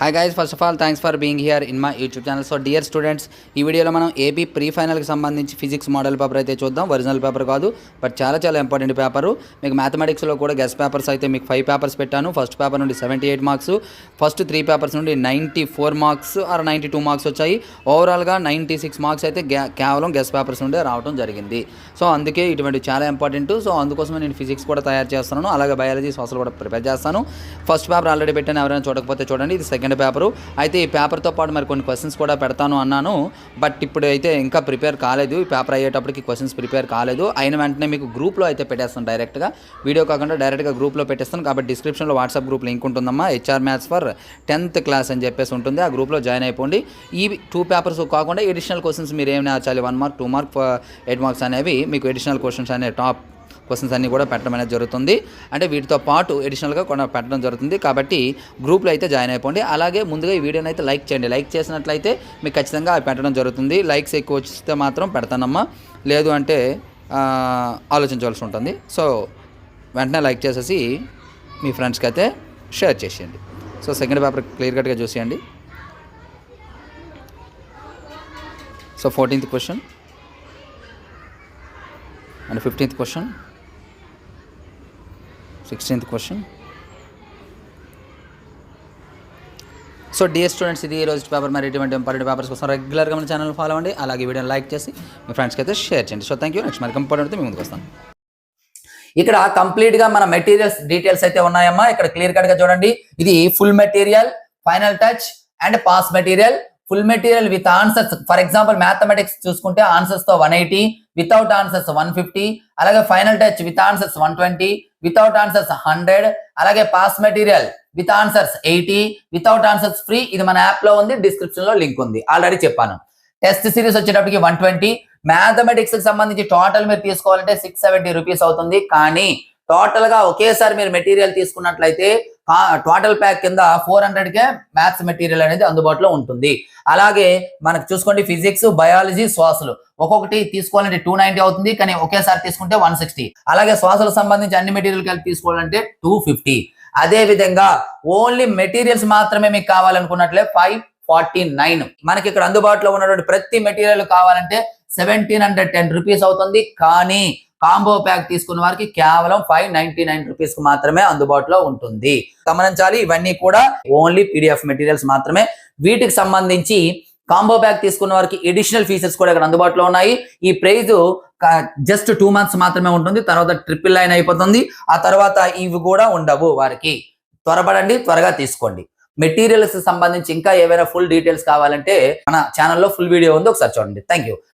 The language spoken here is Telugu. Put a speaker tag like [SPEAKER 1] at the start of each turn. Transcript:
[SPEAKER 1] Hi guys, first of all thanks for being here in my YouTube channel. So dear students, ఈ వీడియోలో మనం ఏపీ ప్రీ ఫైనల్కి సంబంధించి ఫిజిక్స్ మోడల్ పేపర్ అయితే చూద్దాం. ఒరిజినల్ పేపర్ కాదు, బట్ చాలా ఇంపార్టెంట్ పేపరు. మీకు మ్యాథమెటిక్స్లో కూడా గెస్ట్ పేపర్స్ అయితే మీకు 5 పేపర్స్ పెట్టాను. ఫస్ట్ పేపర్ నుండి 78 మార్క్స్, ఫస్ట్ 3 పేపర్స్ నుండి 94 మార్క్స్ ఆర్ 92 మార్క్స్ వచ్చాయి. ఓవరాల్గా 96 మార్క్స్ అయితే కేవలం గెస్ట్ పేపర్స్ నుండే రావడం జరిగింది. సో అందుకే ఇటువంటి చాలా ఇంపార్టెంట్. సో అందుకోసమే నేను ఫిజిక్స్ కూడా తయారు చేస్తున్నాను, అలాగే బయాలజీ, సోషల్ కూడా ప్రిపేర్ చేస్తాను. ఫస్ట్ పేపర్ ఆల్రెడీ పెట్టాను, ఎవరైనా చూడకపోతే చూడండి. ఇది సెకండ్ పేపరు. అయితే ఈ పేపర్తో పాటు మరి కొన్ని క్వశ్చన్స్ కూడా పెడతాను అన్నాను, బట్ ఇప్పుడు అయితే ఇంకా ప్రిపేర్ కాలేదు. ఈ పేపర్ అయ్యేటప్పటికి క్వశ్చన్స్ ప్రిపేర్ కాలేదు. అయిన వెంటనే మీకు గ్రూప్లో అయితే పెట్టేస్తాను, డైరెక్ట్గా వీడియో కాకుండా డైరెక్ట్గా గ్రూప్లో పెట్టేస్తాను. కాబట్టి డిస్క్రిప్షన్లో వాట్సాప్ గ్రూప్ లింక్ ఉంటుందమ్మా. HR maths for 10th class అని చెప్పేసి ఉంటుంది. ఆ గ్రూప్లో జాయిన్ అయిపోండి. ఈ 2 పేపర్స్ కాకుండా ఎడిషనల్ క్వశ్చన్స్ మీరు ఏమి నేర్చాలి, 1 మార్క్ 2 మార్క్ 8 మార్క్స్ అనేవి మీకు ఎడిషనల్ క్వశ్చన్స్ అనే టాప్ క్వశ్చన్స్ అన్నీ కూడా పెట్టడం అనేది జరుగుతుంది. అంటే వీటితో పాటు ఎడిషనల్గా కూడా పెట్టడం జరుగుతుంది. కాబట్టి గ్రూప్లో అయితే జాయిన్ అయిపోండి. అలాగే ముందుగా ఈ వీడియోని అయితే లైక్ చేయండి. లైక్ చేసినట్లయితే మీకు ఖచ్చితంగా అవి పెట్టడం జరుగుతుంది. లైక్స్ ఎక్కువ వస్తే మాత్రం పెడతానమ్మా, లేదు అంటే ఆలోచించవలసి ఉంటుంది. సో వెంటనే లైక్ చేసేసి మీ ఫ్రెండ్స్కి అయితే షేర్ చేసేయండి. సో సెకండ్ పేపర్ క్లియర్ కట్గా చూసేయండి. So 14th question and 15th question, 16th question. So dear students, ఇది ఈ రోజు పేపర్. మరి ఇటువంటి ఇంపార్టెంట్ పేపర్స్ కోసం రెగ్యులర్గా మన ఛానల్ ఫాలో అవ్వండి. అలాగే వీడియోని లైక్ చేసి మీ ఫ్రెండ్స్కి అయితే షేర్ చేయండి. So thank you. నెక్స్ట్ మరి ఇంపార్టెంట్ అయితే మీ ముందుకు వస్తాను. ఇక్కడ కంప్లీట్గా మన మెటీరియల్స్ డీటెయిల్స్ అయితే ఉన్నాయమ్మా. ఇక్కడ క్లియర్ కట్గా చూడండి. ఇది full material, final touch and pass material. Full material with answers, for example mathematics చూసుకుంటే ఆన్సర్స్ తో 180, వితౌట్ ఆన్సర్స్ 150, అలాగే final touch with answers 120, without answers 100, అలాగే pass material with answers 80, without answers free. ఇది మన యాప్ లో ఉంది, డిస్క్రిప్షన్ లో లింక్ ఉంది, ఆల్రెడీ చెప్పాను. టెస్ట్ సిరీస్ వచ్చేటప్పటికి 120. మ్యాథమెటిక్స్ కి సంబంధించి టోటల్ మీరు తీసుకోవాలంటే 670 రూపీస్ అవుతుంది. కానీ టోటల్ గా ఒకేసారి మీరు మెటీరియల్ తీసుకున్నట్లయితే టోటల్ ప్యాక్ కింద 400కే మ్యాథ్స్ మెటీరియల్ అనేది అందుబాటులో ఉంటుంది. అలాగే మనకు చూసుకోండి, ఫిజిక్స్, బయాలజీ, సోషల్ ఒక్కొక్కటి తీసుకోవాలంటే 290 అవుతుంది. కానీ ఒకేసారి తీసుకుంటే 160. అలాగే సోషల్ సంబంధించి అన్ని మెటీరియల్ కలిపి తీసుకోవాలంటే 250. అదే విధంగా ఓన్లీ మెటీరియల్స్ మాత్రమే మీకు కావాలనుకున్నట్లే 549. మనకి ఇక్కడ అందుబాటులో ఉన్నటువంటి ప్రతి మెటీరియల్ కావాలంటే 1710 రూపీస్ అవుతుంది. కానీ కాంబో ప్యాక్ తీసుకున్న వారికి కేవలం 599 రూపీస్ కు మాత్రమే అందుబాటులో ఉంటుంది. గమనించాలి, ఇవన్నీ కూడా ఓన్లీ పీడిఎఫ్ మెటీరియల్స్ మాత్రమే. వీటికి సంబంధించి కాంబో ప్యాక్ తీసుకున్న వారికి ఎడిషనల్ ఫీచర్స్ కూడా ఇక్కడ అందుబాటులో ఉన్నాయి. ఈ ప్రైజ్ జస్ట్ 2 months మాత్రమే ఉంటుంది. తర్వాత 999 అయిపోతుంది. ఆ తర్వాత ఇవి కూడా ఉండవు వారికి. త్వరపడండి, త్వరగా తీసుకోండి. మెటీరియల్స్ సంబంధించి ఇంకా ఏవైనా ఫుల్ డీటెయిల్స్ కావాలంటే మన ఛానల్లో ఫుల్ వీడియో ఉంది, ఒకసారి చూడండి. Thank you.